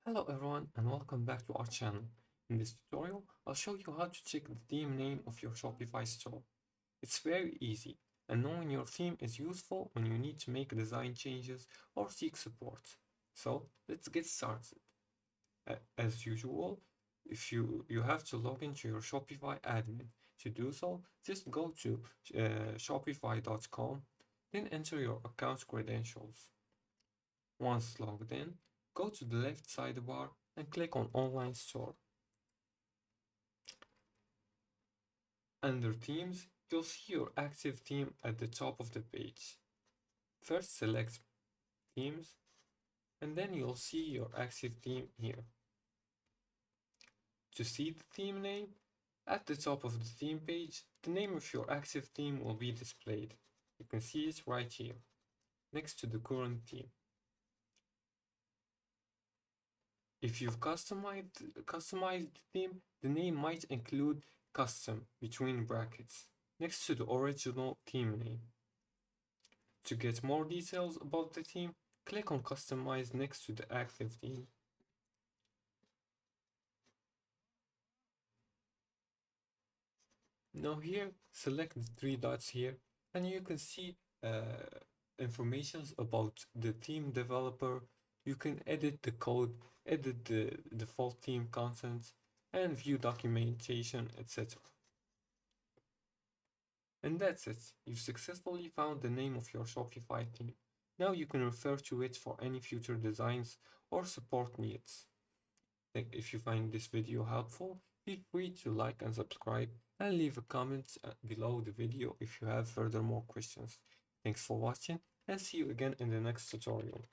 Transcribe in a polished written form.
Hello everyone and welcome back to our channel. In this tutorial, I'll show you how to check the theme name of your Shopify store. It's very easy, and knowing your theme is useful when you need to make design changes or seek support. So let's get started. As usual, if you have to log into your Shopify admin. To do so, just go to shopify.com, then enter your account credentials. Once logged in, go to the left sidebar and click on Online Store. Under Themes, you'll see your active theme at the top of the page. First select Themes, and then you'll see your active theme here. To see the theme name, at the top of the theme page, the name of your active theme will be displayed. You can see it right here, next to the current theme. If you've customized the theme, the name might include custom between brackets next to the original theme name. To get more details about the theme, click on Customize next to the active theme. Now here, select the three dots here, and you can see information about the theme developer. You can edit the code, edit the default theme content, and view documentation, etc. And that's it. You've successfully found the name of your Shopify theme. Now you can refer to it for any future designs or support needs. If you find this video helpful, feel free to like and subscribe and leave a comment below the video if you have further more questions. Thanks for watching and see you again in the next tutorial.